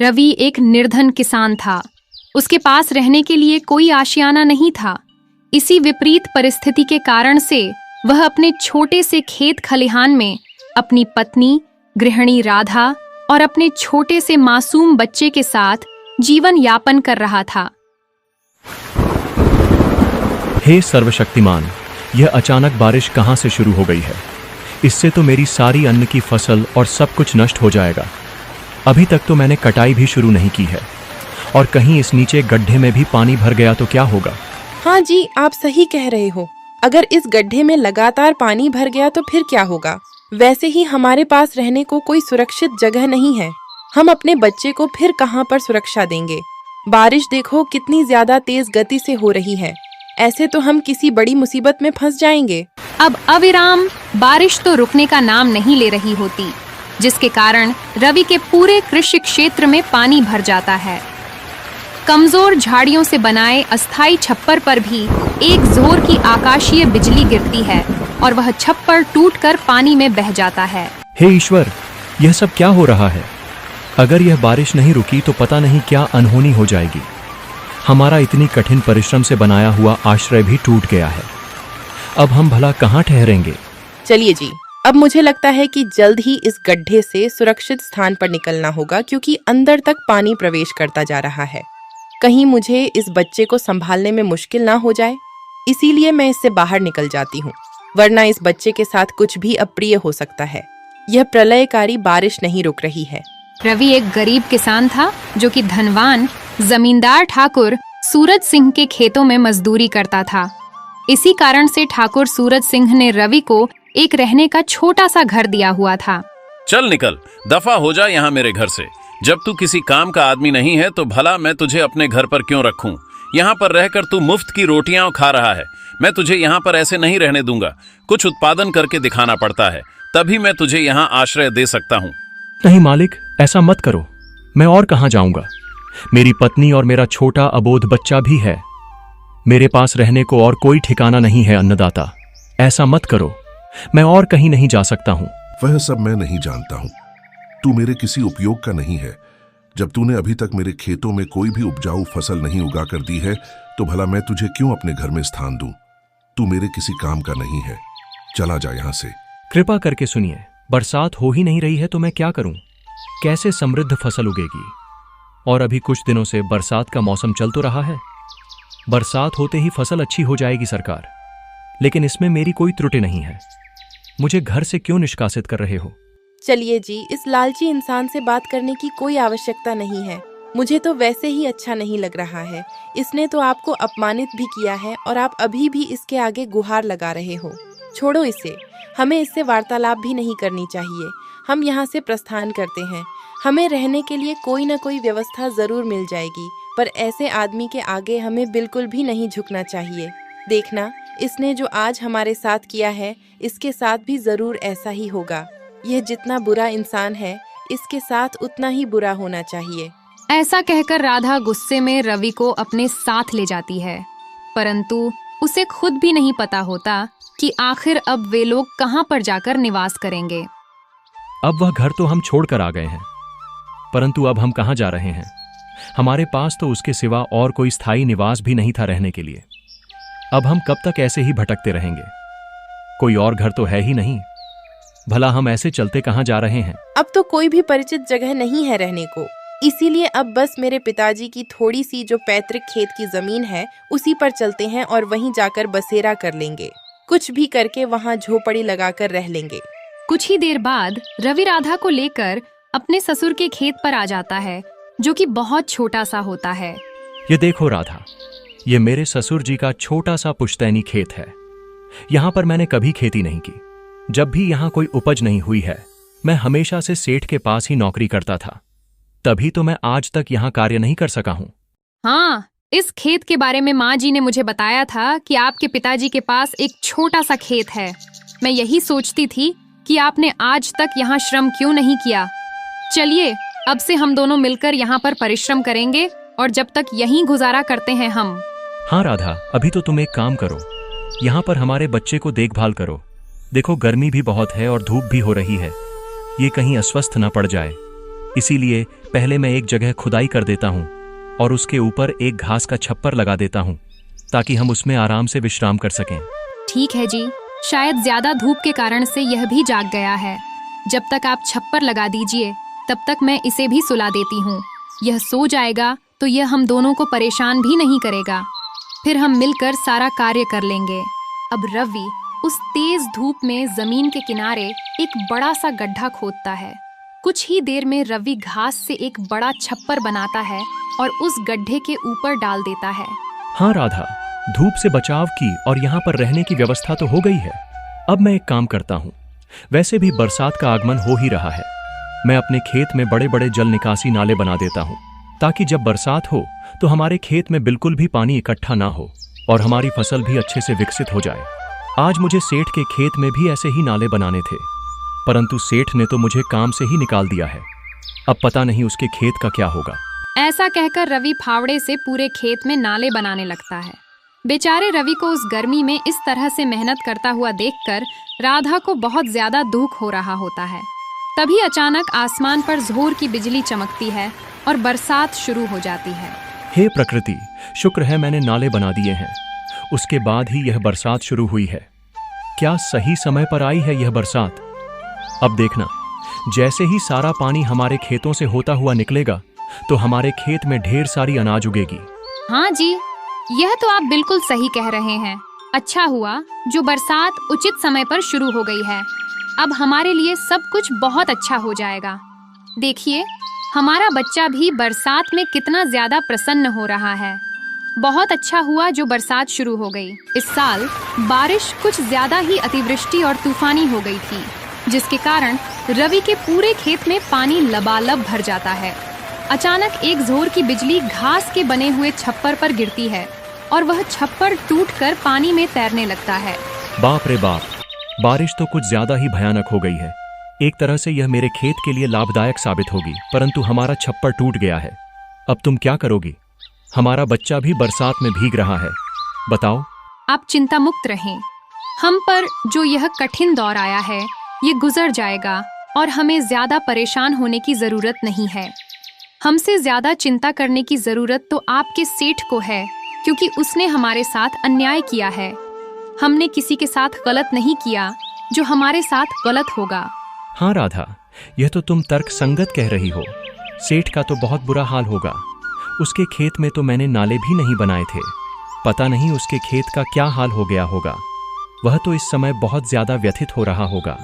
रवि एक निर्धन किसान था। उसके पास रहने के लिए कोई आशियाना नहीं था। इसी विपरीत परिस्थिति के कारण से वह अपने छोटे से खेत खलिहान में अपनी पत्नी, गृहिणी राधा और अपने छोटे से मासूम बच्चे के साथ जीवन यापन कर रहा था। हे सर्वशक्तिमान, यह अचानक बारिश कहां से शुरू हो गई है? इससे तो मेरी सारी अन्न की फसल और सब कुछ नष्ट हो जाएगा। अभी तक तो मैंने कटाई भी शुरू नहीं की है, और कहीं इस नीचे गड्ढे में भी पानी भर गया तो क्या होगा? हाँ जी, आप सही कह रहे हो। अगर इस गड्ढे में लगातार पानी भर गया तो फिर क्या होगा? वैसे ही हमारे पास रहने को कोई सुरक्षित जगह नहीं है। हम अपने बच्चे को फिर कहाँ पर सुरक्षा देंगे? बारिश देखो कितनी ज्यादा तेज गति से हो रही है। ऐसे तो हम किसी बड़ी मुसीबत में फंस जाएंगे। अब अविराम बारिश तो रुकने का नाम नहीं ले रही होती, जिसके कारण रवि के पूरे कृषि क्षेत्र में पानी भर जाता है। कमजोर झाड़ियों से बनाए अस्थायी छप्पर पर भी एक जोर की आकाशीय बिजली गिरती है और वह छप्पर टूटकर पानी में बह जाता है। हे ईश्वर, यह सब क्या हो रहा है? अगर यह बारिश नहीं रुकी तो पता नहीं क्या अनहोनी हो जाएगी। हमारा इतनी कठिन परिश्रम से बनाया हुआ आश्रय भी टूट गया है। अब हम भला कहाँ ठहरेंगे? चलिए जी, अब मुझे लगता है कि जल्द ही इस गड्ढे से सुरक्षित स्थान पर निकलना होगा, क्योंकि अंदर तक पानी प्रवेश करता जा रहा है। कहीं मुझे इस बच्चे को संभालने में मुश्किल ना हो जाए, इसीलिए मैं इससे बाहर निकल जाती हूँ, वरना इस बच्चे के साथ कुछ भी अप्रिय हो सकता है। यह प्रलयकारी बारिश नहीं रुक रही है। रवि एक गरीब किसान था जो कि धनवान जमींदार ठाकुर सूरज सिंह के खेतों में मजदूरी करता था। इसी कारण से ठाकुर सूरज सिंह ने रवि को एक रहने का छोटा सा घर दिया हुआ था। चल निकल, दफा हो जा यहाँ मेरे घर से। जब तू किसी काम का आदमी नहीं है तो भला मैं तुझे अपने घर पर क्यों रखूं? यहाँ पर रहकर तू मुफ्त की रोटियां खा रहा है। मैं तुझे यहाँ पर ऐसे नहीं रहने दूंगा। कुछ उत्पादन करके दिखाना पड़ता है, तभी मैं तुझे यहाँ आश्रय दे सकता हूँ। नहीं मालिक, ऐसा मत करो। मैं और कहाँ जाऊंगा? मेरी पत्नी और मेरा छोटा अबोध बच्चा भी है। मेरे पास रहने को और कोई ठिकाना नहीं है अन्नदाता। ऐसा मत करो, मैं और कहीं नहीं जा सकता हूँ। वह सब मैं नहीं जानता हूँ। तू मेरे किसी उपयोग का नहीं है। जब तूने अभी तक मेरे खेतों में कोई भी उपजाऊ फसल नहीं उगा कर दी है, तो भला मैं तुझे क्यों अपने घर में स्थान दूं? तू मेरे किसी काम का नहीं है। चला जा यहाँ से। कृपा करके सुनिए, बरसात हो ही नहीं रही है तो मैं क्या करूं? कैसे समृद्ध फसल उगेगी? और अभी कुछ दिनों से बरसात का मौसम चल तो रहा है। बरसात होते ही फसल अच्छी हो जाएगी सरकार, लेकिन इसमें मेरी कोई त्रुटि नहीं है। मुझे घर से क्यों निष्कासित कर रहे हो? चलिए जी, इस लालची इंसान से बात करने की कोई आवश्यकता नहीं है। मुझे तो वैसे ही अच्छा नहीं लग रहा है। इसने तो आपको अपमानित भी किया है और आप अभी भी इसके आगे गुहार लगा रहे हो। छोड़ो इसे, हमें इससे वार्तालाप भी नहीं करनी चाहिए। हम यहाँ से प्रस्थान करते हैं। हमें रहने के लिए कोई न कोई व्यवस्था जरूर मिल जाएगी, पर ऐसे आदमी के आगे हमें बिल्कुल भी नहीं झुकना चाहिए। देखना, इसने जो आज हमारे साथ किया है, इसके साथ भी जरूर ऐसा ही होगा। यह जितना बुरा इंसान है, इसके साथ उतना ही बुरा होना चाहिए। ऐसा कहकर राधा गुस्से में रवि को अपने साथ ले जाती है, परंतु उसे खुद भी नहीं पता होता कि आखिर अब वे लोग कहां पर जाकर निवास करेंगे। अब वह घर तो हम छोड़कर आ गए हैं, परंतु अब हम कहां जा रहे हैं? हमारे पास तो उसके सिवा और कोई स्थायी निवास भी नहीं था रहने के लिए। अब हम कब तक ऐसे ही भटकते रहेंगे? कोई और घर तो है ही नहीं। भला हम ऐसे चलते कहां जा रहे हैं? अब तो कोई भी परिचित जगह नहीं है रहने को, इसीलिए अब बस मेरे पिताजी की थोड़ी सी जो पैतृक खेत की जमीन है, उसी पर चलते हैं और वहीं जाकर बसेरा कर लेंगे। कुछ भी करके वहाँ झोपड़ी लगाकर रह लेंगे। कुछ ही देर बाद रवि राधा को लेकर अपने ससुर के खेत पर आ जाता है, जो कि बहुत छोटा सा होता है। ये देखो राधा, ये मेरे ससुर जी का छोटा सा पुश्तैनी खेत है। यहाँ पर मैंने कभी खेती नहीं की। जब भी यहाँ कोई उपज नहीं हुई है, मैं हमेशा से सेठ के पास ही नौकरी करता था। तभी तो मैं आज तक यहाँ कार्य नहीं कर सका हूँ। हाँ, इस खेत के बारे में माँ जी ने मुझे बताया था कि आपके पिताजी के पास एक छोटा सा खेत है। मैं यही सोचती थी कि आपने आज तक यहाँ श्रम क्यों नहीं किया। चलिए, अब से हम दोनों मिलकर यहाँ पर परिश्रम करेंगे और जब तक यहीं गुजारा करते हैं हम। हाँ राधा, अभी तो तुम एक काम करो, यहाँ पर हमारे बच्चे को देखभाल करो। देखो गर्मी भी बहुत है और धूप भी हो रही है, ये कहीं अस्वस्थ न पड़ जाए। इसीलिए पहले मैं एक जगह खुदाई कर देता हूँ और उसके ऊपर एक घास का छप्पर लगा देता हूँ ताकि हम उसमें आराम से विश्राम कर सकें। ठीक है जी, शायद ज्यादा धूप के कारण से यह भी जाग गया है। जब तक आप छप्पर लगा दीजिए तब तक मैं इसे भी सुला देती हूँ। यह सो जाएगा तो यह हम दोनों को परेशान भी नहीं करेगा। फिर हम मिलकर सारा कार्य कर लेंगे। अब रवि उस तेज धूप में जमीन के किनारे एक बड़ा सा गड्ढा खोदता है। कुछ ही देर में रवि घास से एक बड़ा छप्पर बनाता है और उस गड्ढे के ऊपर डाल देता है। हाँ राधा, धूप से बचाव की और यहाँ पर रहने की व्यवस्था तो हो गई है। अब मैं एक काम करता हूँ। वैसे भी बरसात का आगमन हो ही रहा है। मैं अपने खेत में बड़े बड़े जल निकासी नाले बना देता हूँ ताकि जब बरसात हो तो हमारे खेत में बिल्कुल भी पानी इकट्ठा ना हो और हमारी फसल भी अच्छे से विकसित हो जाए। आज मुझे सेठ के खेत में भी ऐसे ही नाले बनाने थे, परंतु सेठ ने तो मुझे काम से ही निकाल दिया है। अब पता नहीं उसके खेत का क्या होगा। ऐसा कहकर रवि फावड़े से पूरे खेत में नाले बनाने लगता है। बेचारे रवि को उस गर्मी में इस तरह से मेहनत करता हुआ देखकर राधा को बहुत ज्यादा दुख हो रहा होता है। तभी अचानक आसमान पर जोर की बिजली चमकती है और बरसात शुरू हो जाती है। हे प्रकृति, शुक्र है मैंने नाले बना दिए हैं। उसके बाद ही यह बरसात शुरू हुई है। क्या सही समय पर आई है यह बरसात। अब देखना, जैसे ही सारा पानी हमारे खेतों से होता हुआ निकलेगा तो हमारे खेत में ढेर सारी अनाज उगेगी। हाँ जी, यह तो आप बिल्कुल सही कह रहे हैं। अच्छा हुआ जो बरसात उचित समय पर शुरू हो गई है। अब हमारे लिए सब कुछ बहुत अच्छा हो जाएगा। देखिए, हमारा बच्चा भी बरसात में कितना ज्यादा प्रसन्न हो रहा है। बहुत अच्छा हुआ जो बरसात शुरू हो गई। इस साल बारिश कुछ ज्यादा ही अतिवृष्टि और तूफानी हो गई थी, जिसके कारण रवि के पूरे खेत में पानी लबालब भर जाता है। अचानक एक जोर की बिजली घास के बने हुए छप्पर पर गिरती है और वह छप्पर टूटकर पानी में तैरने लगता है। बाप रे बाप, बारिश तो कुछ ज्यादा ही भयानक हो गई है। एक तरह से यह मेरे खेत के लिए लाभदायक साबित होगी, परंतु हमारा छप्पर टूट गया है। अब तुम क्या करोगी। हमारा बच्चा भी बरसात में भीग रहा है। बताओ। आप चिंता मुक्त रहें। हम पर जो यह कठिन दौर आया है ये गुजर जाएगा और हमें ज्यादा परेशान होने की जरूरत नहीं है। हमसे ज्यादा चिंता करने की जरूरत तो आपके सेठ को है, क्योंकि उसने हमारे साथ अन्याय किया है। हमने किसी के साथ गलत नहीं किया जो हमारे साथ गलत होगा। हाँ राधा, यह तो तुम तर्क संगत कह रही हो। सेठ का तो बहुत बुरा हाल होगा। उसके खेत में तो मैंने नाले भी नहीं बनाए थे। पता नहीं उसके खेत का क्या हाल हो गया होगा। वह तो इस समय बहुत ज्यादा व्यथित हो रहा होगा।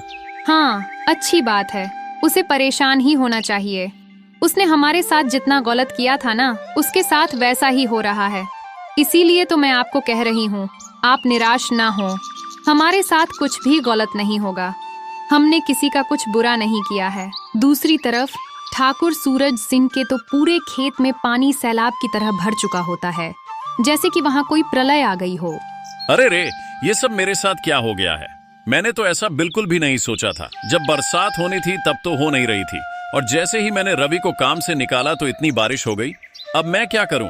हाँ, अच्छी बात है। उसे परेशान ही होना चाहिए। उसने हमारे साथ जितना गलत किया था ना, उसके साथ वैसा ही हो रहा है। इसीलिए तो मैं आपको कह रही हूँ, आप निराश ना हो। हमारे साथ कुछ भी गलत नहीं होगा। हमने किसी का कुछ बुरा नहीं किया है। दूसरी तरफ ठाकुर सूरज सिंह के तो पूरे खेत में पानी सैलाब की तरह भर चुका होता है, जैसे कि वहाँ कोई प्रलय आ गई हो। अरे रे, ये सब मेरे साथ क्या हो गया है। मैंने तो ऐसा बिल्कुल भी नहीं सोचा था। जब बरसात होनी थी तब तो हो नहीं रही थी, और जैसे ही मैंने रवि को काम से निकाला तो इतनी बारिश हो गई। अब मैं क्या करूं?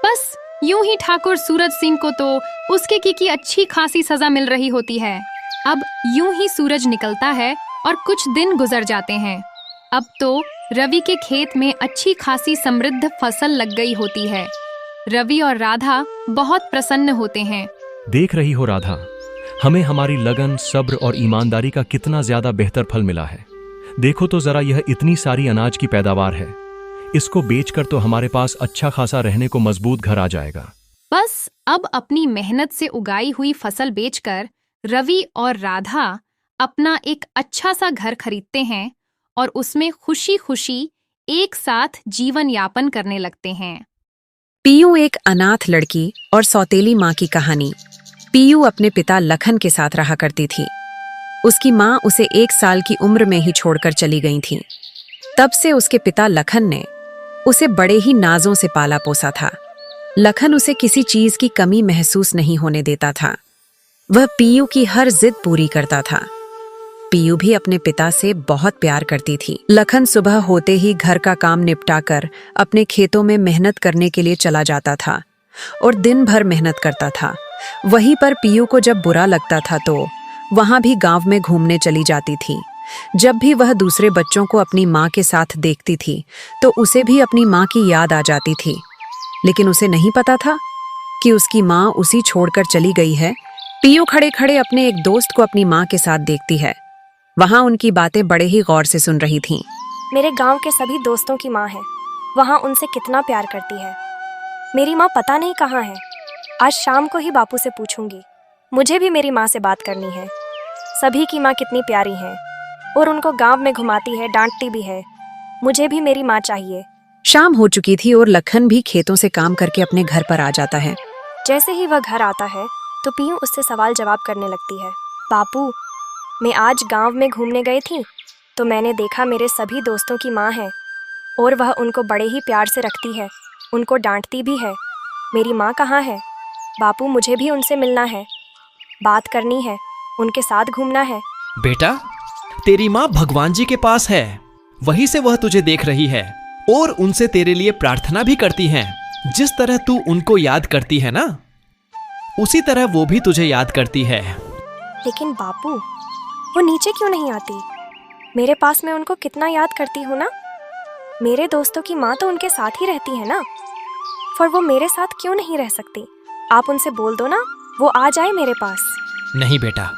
बस यूं ही ठाकुर सूरज सिंह को तो उसके की अच्छी खासी सजा मिल रही होती है। अब यूं ही सूरज निकलता है और कुछ दिन गुजर जाते हैं। अब तो रवि के खेत में अच्छी खासी समृद्ध फसल लग गई होती है। रवि और राधा बहुत प्रसन्न होते हैं। देख रही हो राधा, हमें हमारी लगन, सब्र और ईमानदारी का कितना ज्यादा बेहतर फल मिला है। देखो तो जरा, यह इतनी सारी अनाज की पैदावार है। इसको बेचकर तो हमारे पास अच्छा खासा रहने को मजबूत घर आ जाएगा। बस अब अपनी मेहनत से उगाई हुई फसल बेचकर रवि और राधा अपना एक अच्छा सा घर खरीदते हैं और उसमें खुशी खुशी एक साथ जीवन यापन करने लगते हैं। पीयू एक अनाथ लड़की और सौतेली माँ की कहानी। पीयू अपने पिता लखन के साथ रहा करती थी। उसकी माँ उसे 1 साल की उम्र में ही छोड़कर चली गई थी। तब से उसके पिता लखन ने उसे बड़े ही नाजों से पाला पोसा था। लखन उसे किसी चीज की कमी महसूस नहीं होने देता था। वह पीयू की हर जिद पूरी करता था। पीयू भी अपने पिता से बहुत प्यार करती थी। लखन सुबह होते ही घर का काम निपटाकर अपने खेतों में मेहनत करने के लिए चला जाता था और दिन भर मेहनत करता था। वहीं पर पीयू को जब बुरा लगता था तो वहां भी गांव में घूमने चली जाती थी। जब भी वह दूसरे बच्चों को अपनी माँ के साथ देखती थी तो उसे भी अपनी माँ की याद आ जाती थी, लेकिन उसे नहीं पता था कि उसकी माँ उसी छोड़कर चली गई है। पीयू खड़े खड़े अपने एक दोस्त को अपनी माँ के साथ देखती है। वहां उनकी बातें बड़े ही गौर से सुन रही थीं। मेरे गांव के सभी दोस्तों की माँ है, वहाँ उनसे कितना प्यार करती है। मेरी माँ पता नहीं कहाँ है। आज शाम को ही बापू से पूछूंगी। मुझे भी मेरी माँ से बात करनी है। सभी की माँ कितनी प्यारी है और उनको गांव में घुमाती है, डांटती भी है। मुझे भी मेरी माँ चाहिए। शाम हो चुकी थी और लखन भी खेतों से काम करके अपने घर पर आ जाता है। जैसे ही वह घर आता है तो पीयू उससे सवाल जवाब करने लगती है। बापू, मैं आज गांव में घूमने गई थी तो मैंने देखा मेरे सभी दोस्तों की माँ है और वह उनको बड़े ही प्यार से रखती है, उनको डांटती भी है। मेरी माँ कहाँ है? बापू, मुझे भी उनसे मिलना है, बात करनी है, उनके साथ घूमना है। बेटा, तेरी माँ भगवान जी के पास है, वहीं से वह तुझे देख रही है और उनसे तेरे लिए प्रार्थना भी करती हैं। जिस तरह तू उनको याद करती है ना, उसी तरह वो भी तुझे याद करती है। लेकिन बापू, वो नीचे क्यों नहीं आती? मेरे पास मैं उनको कितना याद करती हूँ ना। मेरे दोस्तों की माँ तो उनके साथ ही रहती है ना, पर वो मेरे साथ क्यों नहीं रह सकती? आप उनसे बोल दो ना, वो आ जाए मेरे पास। नहीं बेटा,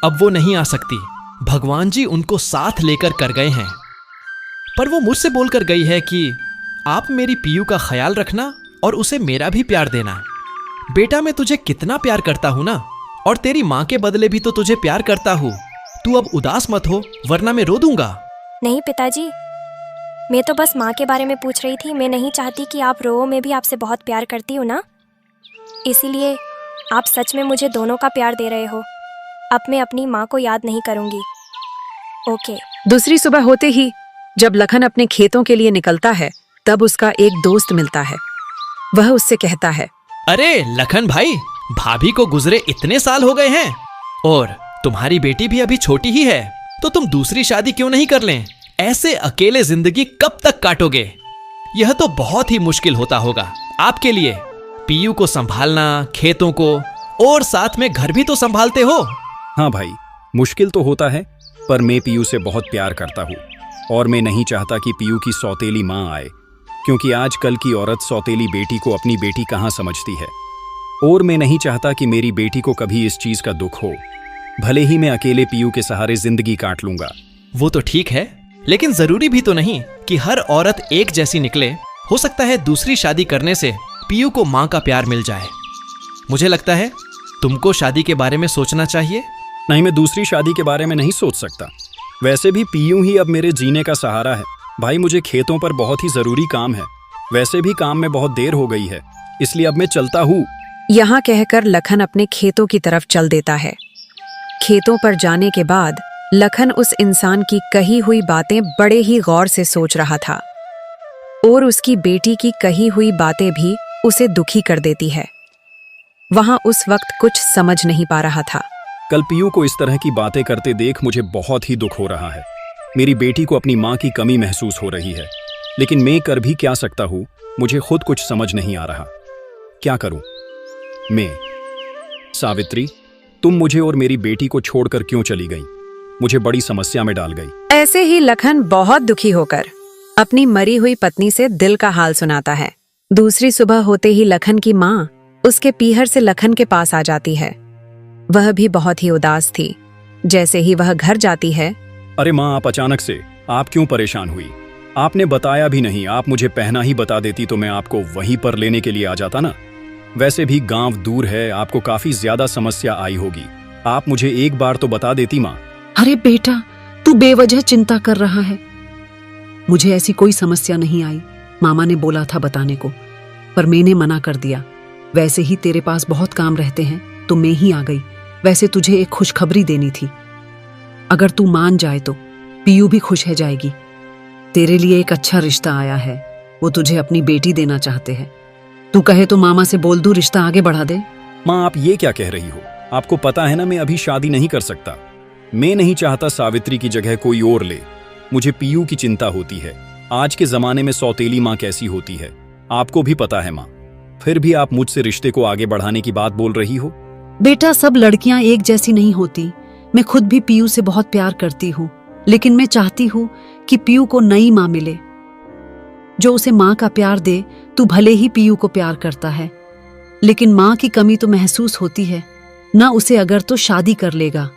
अब वो नहीं आ सकती। भगवान जी उनको साथ लेकर कर गए हैं, पर वो मुझसे बोलकर गई है कि आप मेरी पीयू का ख्याल रखना और उसे मेरा भी प्यार देना। बेटा, मैं तुझे कितना प्यार करता हूँ ना, और तेरी माँ के बदले भी तो तुझे प्यार करता हूँ। तू अब उदास मत हो, वरना मैं रो दूंगा। नहीं पिताजी, मैं तो बस माँ के बारे में पूछ रही थी। मैं नहीं चाहती कि आप रो। मैं भी आपसे बहुत प्यार करती हूँ ना, इसीलिए आप सच में मुझे दोनों का प्यार दे रहे हो। अब मैं अपनी माँ को याद नहीं करूँगी। ओके। दूसरी सुबह होते ही जब लखन अपने खेतों के लिए निकलता है तब उसका एक दोस्त मिलता है। वह उससे कहता है, अरे लखन भाई, भाभी को गुजरे इतने साल हो गए हैं और तुम्हारी बेटी भी अभी छोटी ही है, तो तुम दूसरी शादी क्यों नहीं कर लें? ऐसे अकेले जिंदगी कब तक काटोगे? यह तो बहुत ही मुश्किल होता होगा आपके लिए। पीयू को संभालना, खेतों को, और साथ में घर भी तो संभालते हो। हाँ भाई, मुश्किल तो होता है, पर मैं पीयू से बहुत प्यार करता हूँ और मैं नहीं चाहता कि पीयू की सौतेली माँ आए, क्योंकि आजकल की औरत सौतेली बेटी को अपनी बेटी कहाँ समझती है। और मैं नहीं चाहता कि मेरी बेटी को कभी इस चीज का दुख हो। भले ही मैं अकेले पीयू के सहारे जिंदगी काट लूंगा। वो तो ठीक है, लेकिन जरूरी भी तो नहीं कि हर औरत एक जैसी निकले। हो सकता है दूसरी शादी करने से पीयू को माँ का प्यार मिल जाए। मुझे लगता है तुमको शादी के बारे में सोचना चाहिए। नहीं, मैं दूसरी शादी के बारे में नहीं सोच सकता। वैसे भी पीयू ही अब मेरे जीने का सहारा है। भाई, मुझे खेतों पर बहुत ही जरूरी काम है। वैसे भी काम में बहुत देर हो गई है, इसलिए अब मैं चलता हूँ। यहाँ कहकर लखन अपने खेतों की तरफ चल देता है। खेतों पर जाने के बाद लखन उस इंसान की कही हुई बातें बड़े ही गौर से सोच रहा था और उसकी बेटी की कही हुई बातें भी उसे दुखी कर देती है। वहां उस वक्त कुछ समझ नहीं पा रहा था। कल पीयू को इस तरह की बातें करते देख मुझे बहुत ही दुख हो रहा है। मेरी बेटी को अपनी माँ की कमी महसूस हो रही है, लेकिन मैं कर भी क्या सकता हूँ? मुझे खुद कुछ समझ नहीं आ रहा। क्या करूं मैं? सावित्री, तुम मुझे और मेरी बेटी को छोड़कर क्यों चली गई? मुझे बड़ी समस्या में डाल गई। ऐसे ही लखन बहुत दुखी होकर अपनी मरी हुई पत्नी से दिल का हाल सुनाता है। दूसरी सुबह होते ही लखन की माँ उसके पीहर से लखन के पास आ जाती है। वह भी बहुत ही उदास थी। जैसे ही वह घर जाती है, अरे माँ, आप अचानक से, आप क्यों परेशान हुई? आपने बताया भी नहीं। आप मुझे पहना ही बता देती तो मैं आपको वहीं पर लेने के लिए आ जाता ना। वैसे भी गांव दूर है, आपको काफी ज्यादा समस्या आई होगी। आप मुझे एक बार तो बता देती माँ। अरे बेटा, तू बेवजह चिंता कर रहा है। मुझे ऐसी कोई समस्या नहीं आई। मामा ने बोला था बताने को, पर मैंने मना कर दिया। वैसे ही तेरे पास बहुत काम रहते हैं तो मैं ही आ गई। वैसे तुझे एक खुशखबरी देनी थी। अगर तू मान जाए तो पीयू भी खुश है जाएगी। तेरे लिए एक अच्छा रिश्ता आया है, वो तुझे अपनी बेटी देना चाहते हैं। तू कहे तो मामा से बोल दूं रिश्ता आगे बढ़ा दे। माँ, आप ये क्या कह रही हो? आपको पता है ना मैं अभी शादी नहीं कर सकता। मैं नहीं चाहता सावित्री की जगह कोई और ले। मुझे पीयू की चिंता होती है। आज के जमाने में सौतेली माँ कैसी होती है, आपको भी पता है माँ। फिर भी आप मुझसे रिश्ते को आगे बढ़ाने की बात बोल रही हो। बेटा, सब लड़कियां एक जैसी नहीं होती। मैं खुद भी पीयू से बहुत प्यार करती हूँ। लेकिन मैं चाहती हूँ कि पीयू को नई माँ मिले, जो उसे माँ का प्यार दे। तू भले ही पीयू को प्यार करता है, लेकिन माँ की कमी तो महसूस होती है ना उसे। अगर तो शादी कर लेगा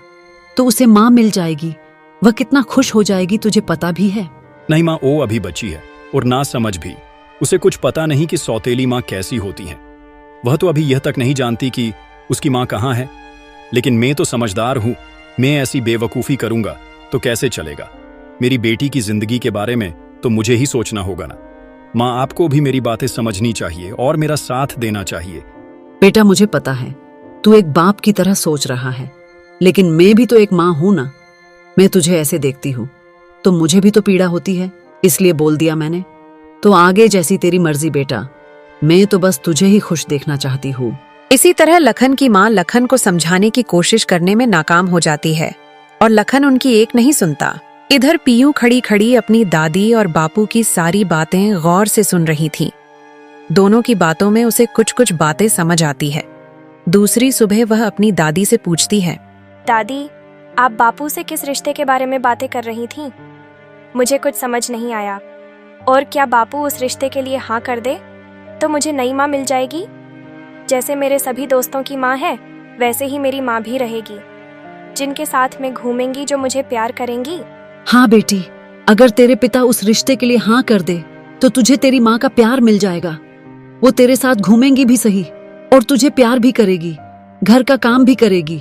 तो उसे माँ मिल जाएगी, वह कितना खुश हो जाएगी, तुझे पता भी है। नहीं माँ, वो अभी बच्ची है और ना समझ भी। उसे कुछ पता नहीं कि सौतेली माँ कैसी होती हैं। वह तो अभी यह तक नहीं जानती कि उसकी माँ कहाँ है। लेकिन मैं तो समझदार हूँ, मैं ऐसी बेवकूफ़ी करूंगा तो कैसे चलेगा। मेरी बेटी की जिंदगी के बारे में तो मुझे ही सोचना होगा ना। माँ, आपको भी मेरी बातें समझनी चाहिए और मेरा साथ देना चाहिए। बेटा, मुझे पता है तू एक बाप की तरह सोच रहा है, लेकिन मैं भी तो एक माँ हूं ना। मैं तुझे ऐसे देखती हूँ तो मुझे भी तो पीड़ा होती है, इसलिए बोल दिया मैंने। तो आगे जैसी तेरी मर्जी बेटा, मैं तो बस तुझे ही खुश देखना चाहती हूँ। इसी तरह लखन की माँ लखन को समझाने की कोशिश करने में नाकाम हो जाती है और लखन उनकी एक नहीं सुनता। इधर पीयू खड़ी खड़ी अपनी दादी और बापू की सारी बातें गौर से सुन रही थी। दोनों की बातों में उसे कुछ कुछ बातें समझ आती है। दूसरी सुबह वह अपनी दादी से पूछती है, दादी, आप बापू से किस रिश्ते के बारे में बातें कर रही थीं? मुझे कुछ समझ नहीं आया। और क्या बापू उस रिश्ते के लिए हाँ कर दे तो मुझे नई माँ मिल जाएगी? जैसे मेरे सभी दोस्तों की माँ है, वैसे ही मेरी माँ भी रहेगी, जिनके साथ मैं घूमेंगी, जो मुझे प्यार करेंगी। हाँ बेटी, अगर तेरे पिता उस रिश्ते के लिए हाँ कर दे तो तुझे तेरी माँ का प्यार मिल जाएगा। वो तेरे साथ घूमेंगी भी सही और तुझे प्यार भी करेगी, घर का काम भी करेगी।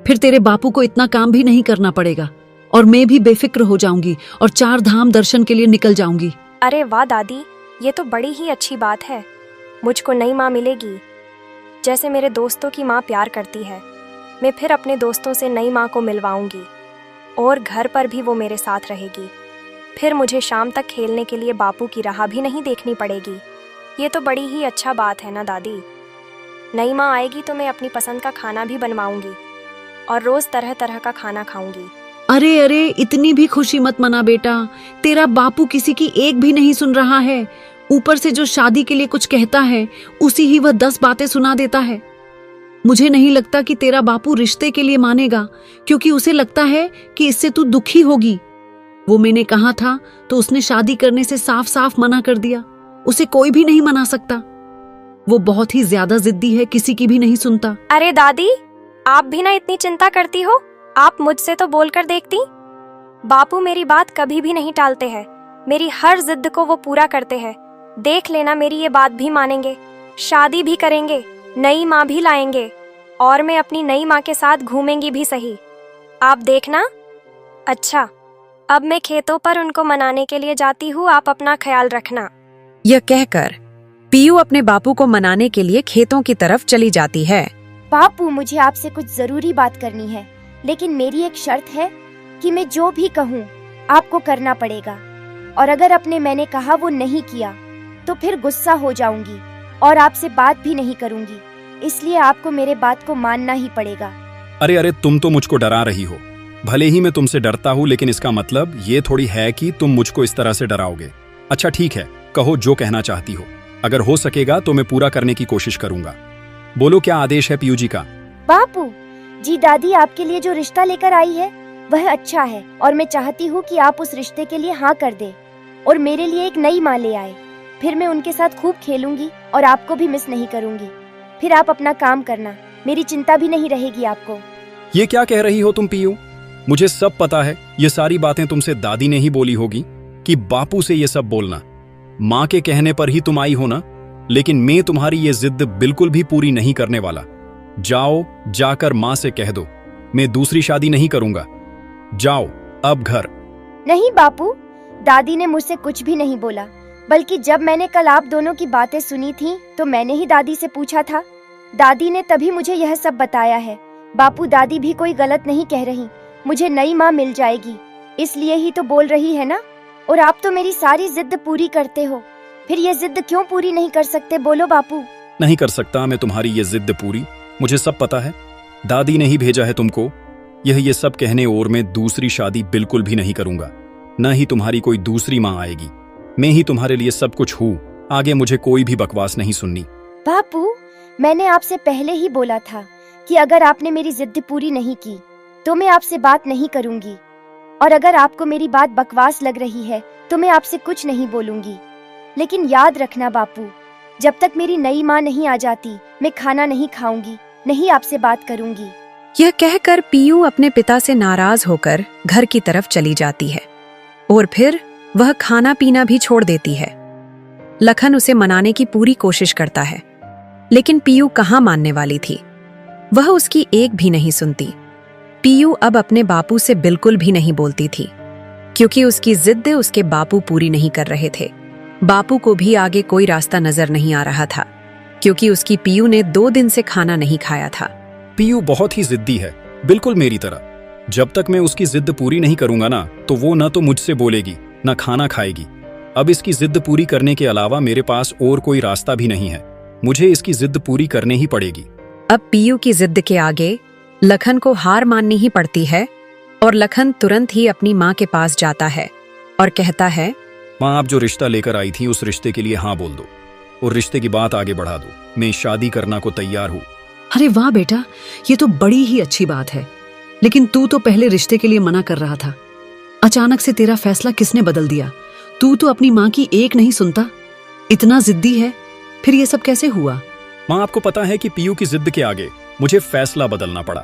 फिर तेरे बापू को इतना काम भी नहीं करना पड़ेगा और मैं भी बेफिक्र हो जाऊंगी और 4 धाम दर्शन के लिए निकल जाऊंगी। अरे वाह दादी, ये तो बड़ी ही अच्छी बात है। मुझको नई माँ मिलेगी, जैसे मेरे दोस्तों की माँ प्यार करती है। मैं फिर अपने दोस्तों से नई माँ को मिलवाऊंगी और घर पर भी वो मेरे साथ रहेगी। फिर मुझे शाम तक खेलने के लिए बापू की राह भी नहीं देखनी पड़ेगी। ये तो बड़ी ही अच्छा बात है ना दादी। नई माँ आएगी तो मैं अपनी पसंद का खाना भी बनवाऊंगी और रोज तरह तरह का खाना खाऊंगी। अरे अरे, इतनी भी खुशी मत मना बेटा, तेरा बापू किसी की एक भी नहीं सुन रहा है। ऊपर से जो शादी के लिए कुछ कहता है, उसी ही वह 10 बातें सुना देता है। मुझे नहीं लगता कि तेरा बापू रिश्ते के लिए मानेगा, क्योंकि उसे लगता है कि इससे तू दुखी होगी। वो मैंने कहा था तो उसने शादी करने से साफ साफ मना कर दिया। उसे कोई भी नहीं मना सकता। वो बहुत ही ज्यादा जिद्दी है, किसी की भी नहीं सुनता। अरे दादी, आप भी ना इतनी चिंता करती हो? आप मुझसे तो बोलकर देखती। बापू मेरी बात कभी भी नहीं टालते हैं, मेरी हर जिद को वो पूरा करते हैं। देख लेना, मेरी ये बात भी मानेंगे, शादी भी करेंगे, नई माँ भी लाएंगे और मैं अपनी नई माँ के साथ घूमेंगी भी सही। आप देखना। अच्छा, अब मैं खेतों पर उनको मनाने के लिए जाती हूँ, आप अपना ख्याल रखना। यह कहकर पीयू अपने बापू को मनाने के लिए खेतों की तरफ चली जाती है। बापू, मुझे आपसे कुछ जरूरी बात करनी है, लेकिन मेरी एक शर्त है कि मैं जो भी कहूँ आपको करना पड़ेगा, और अगर अपने मैंने कहा वो नहीं किया तो फिर गुस्सा हो जाऊंगी और आपसे बात भी नहीं करूंगी। इसलिए आपको मेरे बात को मानना ही पड़ेगा। अरे अरे, तुम तो मुझको डरा रही हो। भले ही मैं तुमसे डरता हूँ, लेकिन इसका मतलब ये थोड़ी है कि तुम मुझको इस तरह से डराओगे। अच्छा ठीक है, कहो जो कहना चाहती हो। अगर हो सकेगा तो मैं पूरा करने की कोशिश करूंगा। बोलो, क्या आदेश है पीयू जी का? बापू जी, दादी आपके लिए जो रिश्ता लेकर आई है वह अच्छा है, और मैं चाहती हूँ कि आप उस रिश्ते के लिए हाँ कर दे और मेरे लिए एक नई माँ ले आए। फिर मैं उनके साथ खूब खेलूंगी और आपको भी मिस नहीं करूंगी। फिर आप अपना काम करना, मेरी चिंता भी नहीं रहेगी आपको। ये क्या कह रही हो तुम पीयू? मुझे सब पता है, ये सारी बातें तुमसे दादी ने ही बोली होगी कि बापू से ये सब बोलना। माँ के कहने पर ही तुम आई हो ना, लेकिन मैं तुम्हारी ये जिद बिल्कुल भी पूरी नहीं करने वाला। जाओ, जाकर माँ से कह दो मैं दूसरी शादी नहीं करूंगा। जाओ अब घर। नहीं बापू, दादी ने मुझसे कुछ भी नहीं बोला, बल्कि जब मैंने कल आप दोनों की बातें सुनी थी तो मैंने ही दादी से पूछा था। दादी ने तभी मुझे यह सब बताया है। बापू, दादी भी कोई गलत नहीं कह रही, मुझे नई माँ मिल जाएगी, इसलिए ही तो बोल रही है ना। और आप तो मेरी सारी जिद पूरी करते हो, फिर ये जिद क्यों पूरी नहीं कर सकते? बोलो बापू। नहीं कर सकता मैं तुम्हारी ये जिद पूरी, मुझे सब पता है। दादी ने ही भेजा है तुमको ये सब कहने, और मैं दूसरी शादी बिल्कुल भी नहीं करूंगा, न ही तुम्हारी कोई दूसरी माँ आएगी। मैं ही तुम्हारे लिए सब कुछ हूँ, आगे मुझे कोई भी बकवास नहीं सुननी। बापू, मैंने आपसे पहले ही बोला था कि अगर आपने मेरी जिद पूरी नहीं की तो मैं आपसे बात नहीं करूंगी। और अगर आपको मेरी बात बकवास लग रही है तो मैं आपसे कुछ नहीं बोलूंगी। लेकिन याद रखना बापू, जब तक मेरी नई माँ नहीं आ जाती मैं खाना नहीं खाऊंगी, नहीं आपसे बात करूंगी। यह कहकर पीयू अपने पिता से नाराज होकर घर की तरफ चली जाती है और फिर वह खाना पीना भी छोड़ देती है। लखन उसे मनाने की पूरी कोशिश करता है, लेकिन पीयू कहाँ मानने वाली थी। वह उसकी एक भी नहीं सुनती। पीयू अब अपने बापू से बिल्कुल भी नहीं बोलती थी, क्योंकि उसकी जिद्द उसके बापू पूरी नहीं कर रहे थे। बापू को भी आगे कोई रास्ता नजर नहीं आ रहा था, क्योंकि उसकी पीयू ने 2 दिन से खाना नहीं खाया था। पीयू बहुत ही जिद्दी है, बिल्कुल मेरी तरह। जब तक मैं उसकी जिद पूरी नहीं करूंगा ना, तो वो न तो मुझसे बोलेगी न खाना खाएगी। अब इसकी जिद पूरी करने के अलावा मेरे पास और कोई रास्ता भी नहीं है। मुझे इसकी जिद पूरी करने ही पड़ेगी। अब पीयू की जिद के आगे लखन को हार माननी ही पड़ती है और लखन तुरंत ही अपनी माँ के पास जाता है और कहता है, माँ, आप जो रिश्ता लेकर आई थी उस रिश्ते के लिए हाँ बोल दो और रिश्ते की बात आगे बढ़ा दो। मैं शादी करना को तैयार हूँ। अरे वाह बेटा, ये तो बड़ी ही अच्छी बात है। लेकिन तू तो पहले रिश्ते के लिए मना कर रहा था। अचानक से तेरा फैसला किसने बदल दिया? तू तो अपनी माँ की एक नहीं सुनता, इतना जिद्दी है, फिर ये सब कैसे हुआ? माँ, आपको पता है कि पीयू की जिद के आगे मुझे फैसला बदलना पड़ा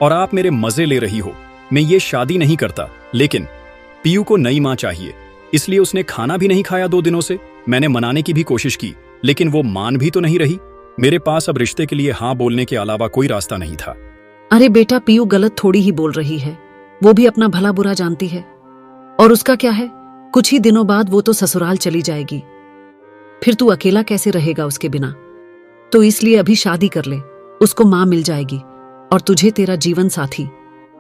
और आप मेरे मजे ले रही हो। मैं ये शादी नहीं करता, लेकिन पीयू को नई माँ चाहिए, इसलिए उसने खाना भी नहीं खाया 2 दिनों से। मैंने मनाने की भी कोशिश की, लेकिन वो मान भी तो नहीं रही। मेरे पास अब रिश्ते के लिए हाँ बोलने के अलावा कोई रास्ता नहीं था। अरे बेटा, पीयू गलत थोड़ी ही बोल रही है, वो भी अपना भला बुरा जानती है। और उसका क्या है, कुछ ही दिनों बाद वो तो ससुराल चली जाएगी, फिर तू अकेला कैसे रहेगा उसके बिना? तो इसलिए अभी शादी कर ले, उसको माँ मिल जाएगी और तुझे तेरा जीवन साथी।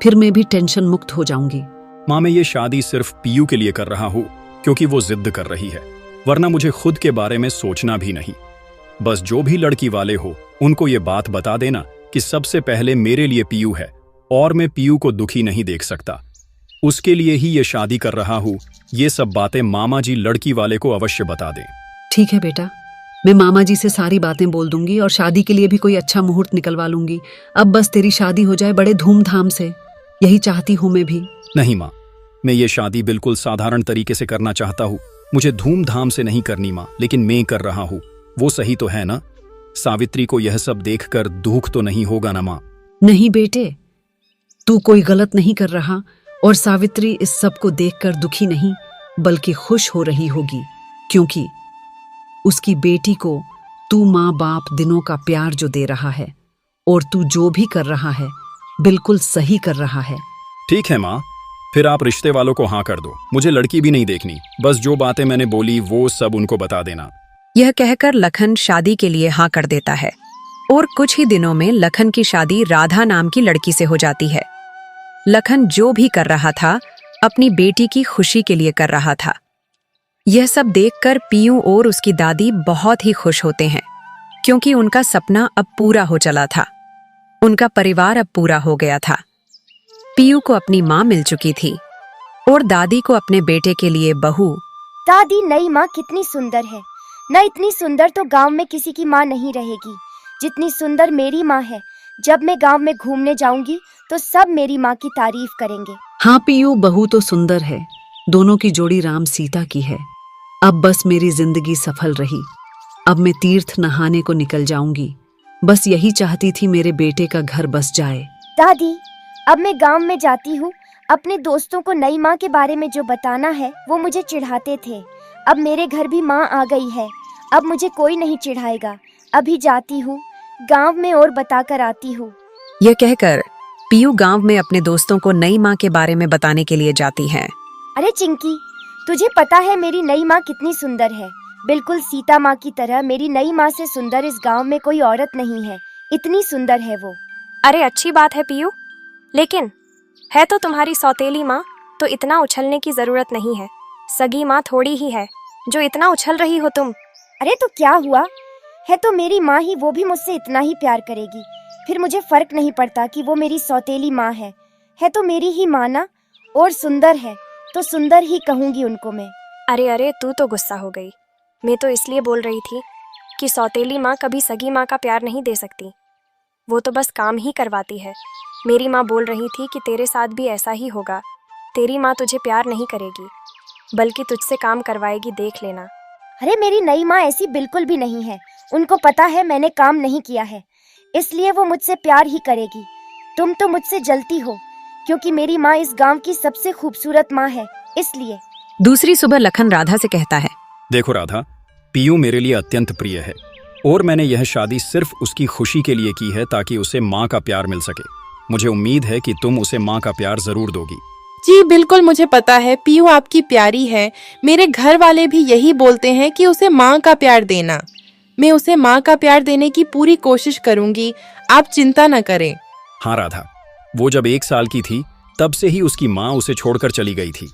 फिर मैं भी टेंशन मुक्त हो जाऊंगी। माँ, मैं ये शादी सिर्फ पीयू के लिए कर रहा हूँ, क्योंकि वो जिद कर रही है, वरना मुझे खुद के बारे में सोचना भी नहीं। बस जो भी लड़की वाले हो उनको ये बात बता देना कि सबसे पहले मेरे लिए पीयू है और मैं पीयू को दुखी नहीं देख सकता। उसके लिए ही ये शादी कर रहा हूँ। ये सब बातें मामा जी लड़की वाले को अवश्य बता दें। ठीक है बेटा, मैं मामा जी से सारी बातें बोल दूंगी और शादी के लिए भी कोई अच्छा मुहूर्त निकलवा लूंगी। अब बस तेरी शादी हो जाए बड़े धूमधाम से, यही चाहती हूँ मैं भी। नहीं माँ, मैं ये शादी बिल्कुल साधारण तरीके से करना चाहता हूँ। मुझे धूमधाम से नहीं करनी माँ, लेकिन मैं कर रहा हूँ, वो सही तो है ना? सावित्री को यह सब देखकर दुख तो नहीं होगा ना माँ? नहीं बेटे, तू कोई गलत नहीं कर रहा और सावित्री इस सब को देखकर दुखी नहीं बल्कि खुश हो रही होगी, क्योंकि उसकी बेटी को तू माँ बाप दिनों का प्यार जो दे रहा है और तू जो भी कर रहा है बिल्कुल सही कर रहा है। ठीक है माँ, फिर आप रिश्ते वालों को हाँ कर दो। मुझे लड़की भी नहीं देखनी, बस जो बातें मैंने बोली वो सब उनको बता देना। यह कहकर लखन शादी के लिए हाँ कर देता है और कुछ ही दिनों में लखन की शादी राधा नाम की लड़की से हो जाती है। लखन जो भी कर रहा था अपनी बेटी की खुशी के लिए कर रहा था। यह सब देखकर पीयू और उसकी दादी बहुत ही खुश होते हैं, क्योंकि उनका सपना अब पूरा हो चला था। उनका परिवार अब पूरा हो गया था। पीयू को अपनी माँ मिल चुकी थी और दादी को अपने बेटे के लिए बहू। दादी, नई माँ कितनी सुंदर है न, इतनी सुंदर तो गांव में किसी की माँ नहीं रहेगी जितनी सुंदर मेरी माँ है। जब मैं गांव में घूमने जाऊंगी तो सब मेरी माँ की तारीफ करेंगे। हाँ पीयू, बहू तो सुंदर है, दोनों की जोड़ी राम सीता की है। अब बस मेरी जिंदगी सफल रही। अब मैं तीर्थ नहाने को निकल जाऊंगी। बस यही चाहती थी मेरे बेटे का घर बस जाए। दादी, अब मैं गांव में जाती हूँ। अपने दोस्तों को नई माँ के बारे में जो बताना है वो मुझे चिढ़ाते थे। अब मेरे घर भी माँ आ गई है, अब मुझे कोई नहीं चिढ़ाएगा। अभी जाती हूँ गांव में और बताकर आती हूँ। यह कहकर पीयू गांव में अपने दोस्तों को नई माँ के बारे में बताने के लिए जाती है। अरे चिंकी, तुझे पता है मेरी नई माँ कितनी सुंदर है? बिल्कुल सीता माँ की तरह। मेरी नई माँ से सुंदर इस गांव में कोई औरत नहीं है, इतनी सुंदर है वो। अरे अच्छी बात है पीयू, लेकिन है तो तुम्हारी सौतेली माँ, तो इतना उछलने की जरूरत नहीं है। सगी माँ थोड़ी ही है जो इतना उछल रही हो तुम। अरे तो क्या हुआ, है तो मेरी माँ ही, वो भी मुझसे इतना ही प्यार करेगी। फिर मुझे फर्क नहीं पड़ता कि वो मेरी सौतेली माँ है तो मेरी ही माँ ना। और सुंदर है तो सुंदर ही कहूंगी उनको मैं। अरे तू तो गुस्सा हो गई। मैं तो इसलिए बोल रही थी कि सौतेली माँ कभी सगी माँ का प्यार नहीं दे सकती, वो तो बस काम ही करवाती है। मेरी माँ बोल रही थी कि तेरे साथ भी ऐसा ही होगा, तेरी माँ तुझे प्यार नहीं करेगी, बल्कि तुझसे काम करवाएगी, देख लेना। अरे मेरी नई माँ ऐसी बिल्कुल भी नहीं है। उनको पता है मैंने काम नहीं किया है, इसलिए वो मुझसे प्यार ही करेगी। तुम तो मुझसे जलती हो, क्योंकि मेरी माँ इस गांव की सबसे खूबसूरत माँ है, इसलिए। दूसरी सुबह लखन राधा से कहता है, देखो राधा, पीयू मेरे लिए अत्यंत प्रिय है और मैंने यह शादी सिर्फ उसकी खुशी के लिए की है ताकि उसे माँ का प्यार मिल सके। मुझे उम्मीद है कि तुम उसे माँ का प्यार जरूर दोगी। जी बिल्कुल, मुझे पता है पीयू आपकी प्यारी है। मेरे घर वाले भी यही बोलते हैं कि उसे माँ का प्यार देना। मैं उसे माँ का प्यार देने की पूरी कोशिश करूंगी, आप चिंता न करें। हाँ राधा, वो जब 1 साल की थी तब से ही उसकी माँ उसे छोड़कर चली गई थी।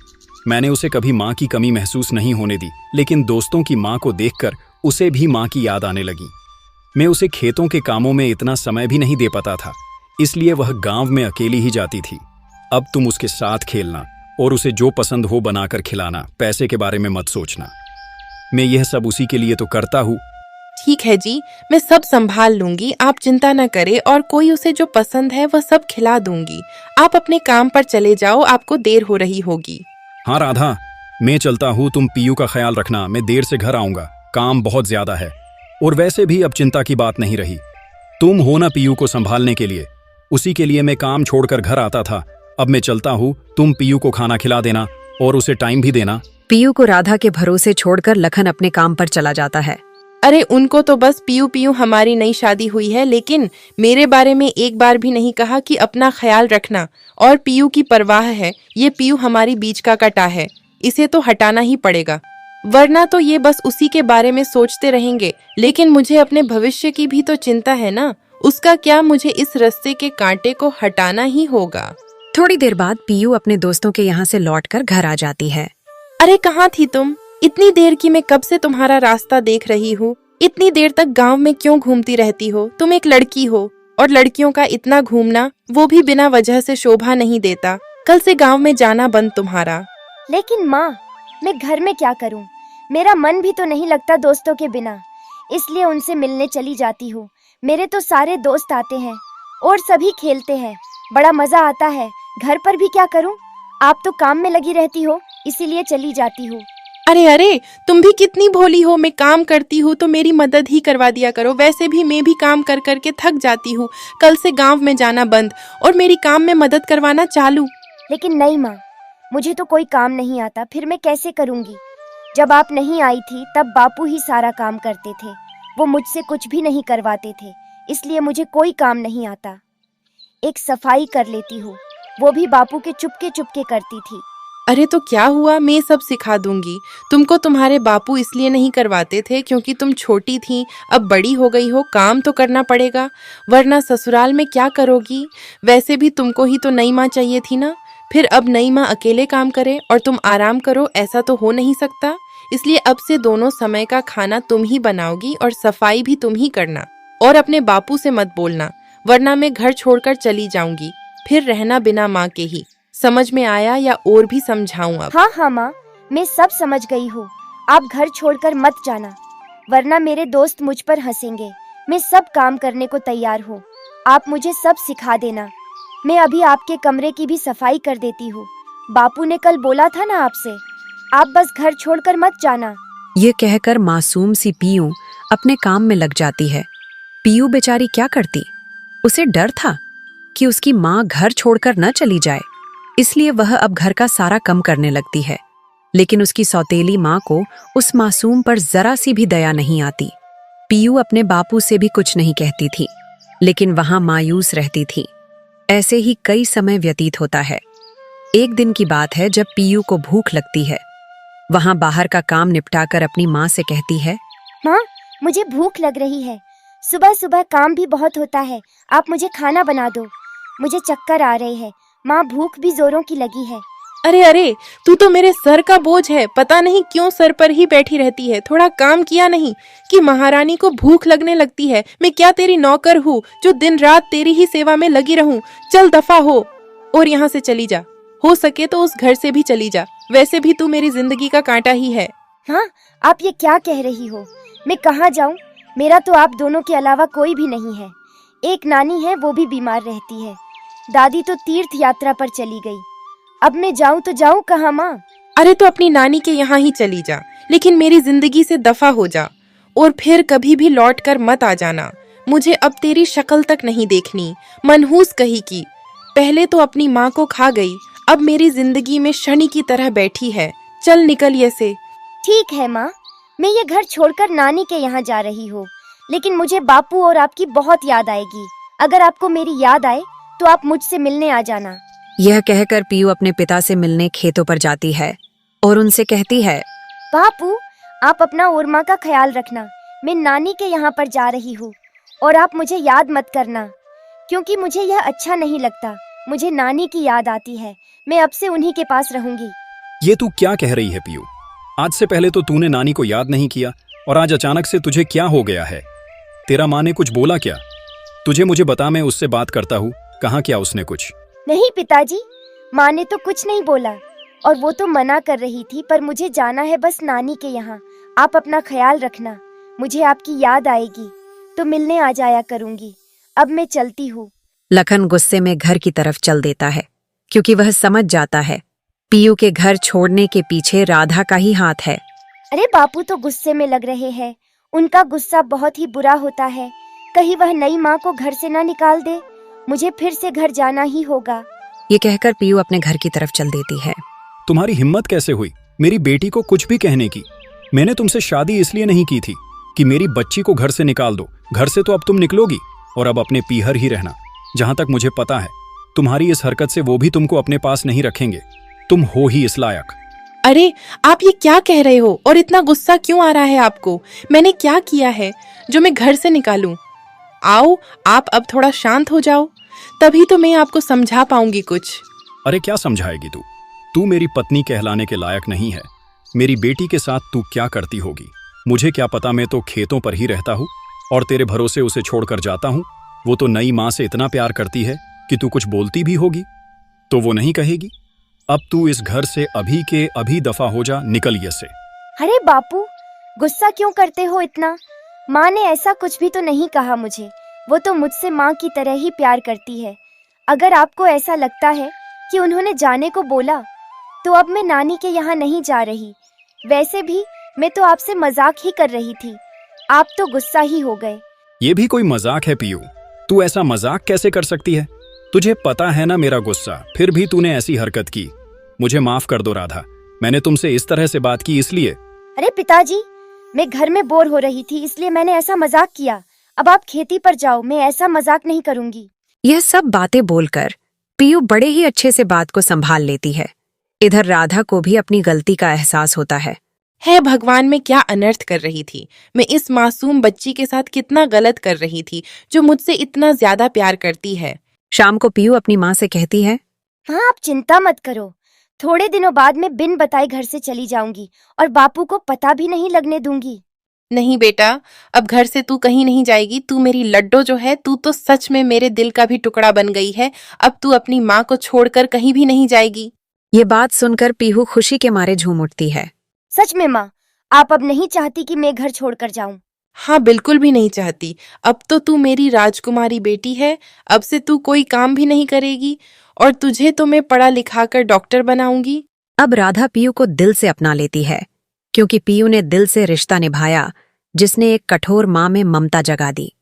मैंने उसे कभी माँ की कमी महसूस नहीं होने दी, लेकिन दोस्तों की माँ को देखकर उसे भी माँ की याद आने लगी। मैं उसे खेतों के कामों में इतना समय भी नहीं दे पाता था, इसलिए वह गांव में अकेली ही जाती थी। अब तुम उसके साथ खेलना और उसे जो पसंद हो बनाकर खिलाना, पैसे के बारे में मत सोचना। मैं यह सब उसी के लिए तो करता हूँ। ठीक है जी, मैं सब संभाल लूंगी, आप चिंता न करें, और कोई उसे जो पसंद है वह सब खिला दूंगी। आप अपने काम पर चले जाओ, आपको देर हो रही होगी। हाँ राधा, मैं चलता हूँ, तुम पीयू का ख्याल रखना। मैं देर से घर आऊंगा, काम बहुत ज्यादा है और वैसे भी अब चिंता की बात नहीं रही। तुम हो ना पीयू को संभालने के लिए, उसी के लिए मैं काम छोड़कर घर आता था। अब मैं चलता हूँ, तुम पीयू को खाना खिला देना और उसे टाइम भी देना। पीयू को राधा के भरोसे छोड़कर लखन अपने काम पर चला जाता है। अरे उनको तो बस पीयू पीयू हमारी नई शादी हुई है, लेकिन मेरे बारे में एक बार भी नहीं कहा कि अपना ख्याल रखना और पीयू की परवाह है। ये पीयू हमारी बीच का कटा है, इसे तो हटाना ही पड़ेगा, वरना तो ये बस उसी के बारे में सोचते रहेंगे। लेकिन मुझे अपने भविष्य की भी तो चिंता है ना, उसका क्या, मुझे इस रास्ते के कांटे को हटाना ही होगा। थोड़ी देर बाद पीयू अपने दोस्तों के यहाँ से लौटकर घर आ जाती है। अरे कहाँ थी तुम? इतनी देर की मैं कब से तुम्हारा रास्ता देख रही हूँ। इतनी देर तक गांव में क्यों घूमती रहती हो? तुम एक लड़की हो और लड़कियों का इतना घूमना, वो भी बिना वजह से शोभा नहीं देता। कल से गांव में जाना बंद तुम्हारा। लेकिन माँ, मैं घर में क्या करूँ? मेरा मन भी तो नहीं लगता दोस्तों के बिना, इसलिए उनसे मिलने चली जाती हूँ। मेरे तो सारे दोस्त आते हैं और सभी खेलते हैं, बड़ा मजा आता है। घर पर भी क्या करूँ? आप तो काम में लगी रहती हो, इसीलिए चली जाती हूँ। अरे अरे, तुम भी कितनी भोली हो। मैं काम करती हूँ तो मेरी मदद ही करवा दिया करो। वैसे भी मैं भी काम कर कर के थक जाती हूँ। कल से गांव में जाना बंद और मेरी काम में मदद करवाना चालू। लेकिन नहीं माँ, मुझे तो कोई काम नहीं आता, फिर मैं कैसे करूँगी? जब आप नहीं आई थी तब बापू ही सारा काम करते थे, वो मुझसे कुछ भी नहीं करवाते थे, इसलिए मुझे कोई काम नहीं आता। एक सफाई कर लेती हूँ, वो भी बापू के चुपके चुपके करती थी। अरे तो क्या हुआ, मैं सब सिखा दूंगी। तुमको तुम्हारे बापू इसलिए नहीं करवाते थे क्योंकि तुम छोटी थी, अब बड़ी हो गई हो, काम तो करना पड़ेगा, वरना ससुराल में क्या करोगी? वैसे भी तुमको ही तो नई माँ चाहिए थी ना। फिर अब नई माँ अकेले काम करे और तुम आराम करो, ऐसा तो हो नहीं सकता। इसलिए अब से दोनों समय का खाना तुम ही बनाओगी और सफाई भी तुम ही करना। और अपने बापू से मत बोलना, वरना मैं घर छोड़कर चली जाऊंगी, फिर रहना बिना माँ के ही। समझ में आया या और भी समझाऊं अब? हाँ हाँ माँ, मैं सब समझ गई हूँ। आप घर छोड़कर मत जाना, वरना मेरे दोस्त मुझ पर हंसेंगे। मैं सब काम करने को तैयार हूँ, आप मुझे सब सिखा देना। मैं अभी आपके कमरे की भी सफाई कर देती हूँ। बापू ने कल बोला था ना आपसे, आप बस घर छोड़कर मत जाना। ये कहकर मासूम सी पीयू अपने काम में लग जाती है। पीयू बेचारी क्या करती? उसे डर था कि उसकी माँ घर छोड़कर न चली जाए, इसलिए वह अब घर का सारा काम करने लगती है। लेकिन उसकी सौतेली माँ को उस मासूम पर जरा सी भी दया नहीं आती। पीयू अपने बापू से भी कुछ नहीं कहती थी, लेकिन वहां मायूस रहती थी। ऐसे ही कई समय व्यतीत होता है। एक दिन की बात है जब पीयू को भूख लगती है। वहां बाहर का काम निपटाकर अपनी माँ से कहती है, माँ, मुझे भूख लग रही है। सुबह सुबह काम भी बहुत होता है, आप मुझे खाना बना दो। मुझे चक्कर आ रहे हैं माँ, भूख भी जोरों की लगी है। अरे अरे, तू तो मेरे सर का बोझ है, पता नहीं क्यों सर पर ही बैठी रहती है। थोड़ा काम किया नहीं कि महारानी को भूख लगने लगती है। मैं क्या तेरी नौकर हूँ जो दिन रात तेरी ही सेवा में लगी रहूं? चल दफा हो और यहाँ से चली जा, हो सके तो उस घर से भी चली जा। वैसे भी तू मेरी जिंदगी का कांटा ही है। हाँ, आप ये क्या कह रही हो? मैं कहाँ जाऊँ? मेरा तो आप दोनों के अलावा कोई भी नहीं है। एक नानी है, वो भी बीमार रहती है। दादी तो तीर्थ यात्रा पर चली गई। अब मैं जाऊं तो जाऊं कहाँ माँ? अरे तो अपनी नानी के यहाँ ही चली जा, लेकिन मेरी जिंदगी से दफा हो जा और फिर कभी भी लौट कर मत आ जाना। मुझे अब तेरी शक्ल तक नहीं देखनी। मनहूस कही की, पहले तो अपनी माँ को खा गई, अब मेरी जिंदगी में शनि की तरह बैठी है। चल निकल ये से। ठीक है माँ, मैं ये घर छोड़कर नानी के यहाँ जा रही हूँ, लेकिन मुझे बापू और आपकी बहुत याद आएगी। अगर आपको मेरी याद आए तो आप मुझसे मिलने आ जाना। यह कहकर पीयू अपने पिता से मिलने खेतों पर जाती है और उनसे कहती है, बापू, आप अपना और माँ का ख्याल रखना। मैं नानी के यहाँ पर जा रही हूँ और आप मुझे याद मत करना, क्योंकि मुझे यह अच्छा नहीं लगता। मुझे नानी की याद आती है। मैं अब से उन्हीं के पास रहूंगी। ये तू क्या कह रही है पीयू? आज से पहले तो तूने नानी को याद नहीं किया और आज अचानक से तुझे क्या हो गया है? तेरा माँ ने कुछ बोला क्या? तुझे मुझे बता, मैं उससे बात करता हूँ। कहाँ क्या उसने कुछ? नहीं पिताजी, माँ ने तो कुछ नहीं बोला और वो तो मना कर रही थी, पर मुझे जाना है बस नानी के यहाँ। आप अपना ख्याल रखना। मुझे आपकी याद आएगी तो मिलने आ जाया करूंगी। अब मैं चलती हूँ। लखन गुस्से में घर की तरफ चल देता है, क्योंकि वह समझ जाता है पीयू के घर छोड़ने के पीछे राधा का ही हाथ है। अरे बापू तो गुस्से में लग रहे हैं। उनका गुस्सा बहुत ही बुरा होता है। कहीं वह नई माँ को घर से ना निकाल दे। मुझे फिर से घर जाना ही होगा। ये कहकर पीयू अपने घर की तरफ चल देती है। तुम्हारी हिम्मत कैसे हुई मेरी बेटी को कुछ भी कहने की? मैंने तुमसे शादी इसलिए नहीं की थी कि मेरी बच्ची को घर से निकाल दो। घर से तो अब तुम निकलोगी और अब अपने पीहर ही रहना। जहां तक मुझे पता है, तुम्हारी इस हरकत से वो भी तुमको अपने पास नहीं रखेंगे। तुम हो ही इस लायक। अरे आप ये क्या कह रहे हो और इतना गुस्सा क्यों आ रहा है आपको? मैंने क्या किया है जो मैं घर से निकालूं? आओ, आप अब थोड़ा शांत हो जाओ, तभी तो मैं आपको समझा पाऊंगी कुछ। अरे क्या समझाएगी तू? तू मेरी पत्नी कहलाने के लायक नहीं है। मेरी बेटी के साथ तू क्या करती होगी मुझे क्या पता। मैं तो खेतों पर ही रहता हूँ और तेरे भरोसे उसे छोड़कर जाता हूँ। वो तो नई माँ से इतना प्यार करती है कि तू कुछ बोलती भी होगी तो वो नहीं कहेगी। अब तू इस घर से अभी के अभी दफा हो जा, निकल ये से। अरे बापू, गुस्सा क्यों करते हो इतना? माँ ने ऐसा कुछ भी तो नहीं कहा मुझे। वो तो मुझसे माँ की तरह ही प्यार करती है। अगर आपको ऐसा लगता है कि उन्होंने जाने को बोला, तो अब मैं नानी के यहाँ नहीं जा रही। वैसे भी मैं तो आपसे मजाक ही कर रही थी। आप तो गुस्सा ही हो गए। ये भी कोई मजाक है पीयू? तू ऐसा मजाक कैसे कर सकती है? तुझे पता है ना मेरा गुस्सा, फिर भी तूने ऐसी हरकत की। मुझे माफ कर दो राधा, मैंने तुमसे इस तरह से बात की इसलिए। अरे पिताजी, मैं घर में बोर हो रही थी इसलिए मैंने ऐसा मजाक किया। अब आप खेती पर जाओ, मैं ऐसा मजाक नहीं करूंगी। यह सब बातें बोलकर पीयू बड़े ही अच्छे से बात को संभाल लेती है। इधर राधा को भी अपनी गलती का एहसास होता है। है भगवान, मैं क्या अनर्थ कर रही थी। मैं इस मासूम बच्ची के साथ कितना गलत कर रही थी जो मुझसे इतना ज्यादा प्यार करती है। शाम को पीयू अपनी माँ से कहती है, हाँ, आप चिंता मत करो। थोड़े दिनों बाद मैं बिन बताए घर से चली जाऊंगी और बापू को पता भी नहीं लगने दूंगी। नहीं बेटा, अब घर से तू कहीं नहीं जाएगी। तू मेरी लड्डो जो है, तू तो सच में मेरे दिल का भी टुकड़ा बन गई है। अब तू अपनी माँ को छोड़कर कहीं भी नहीं जाएगी। ये बात सुनकर पीहू खुशी के मारे झूम उठती है। सच में माँ, आप अब नहीं चाहती कि मैं घर छोड़कर जाऊं? हाँ, बिल्कुल भी नहीं चाहती। अब तो तू मेरी राजकुमारी बेटी है। अब से तू कोई काम भी नहीं करेगी और तुझे तो मैं पढ़ा लिखा कर डॉक्टर बनाऊंगी। अब राधा पीयू को दिल से अपना लेती है, क्योंकि पीयू ने दिल से रिश्ता निभाया जिसने एक कठोर माँ में ममता जगा दी।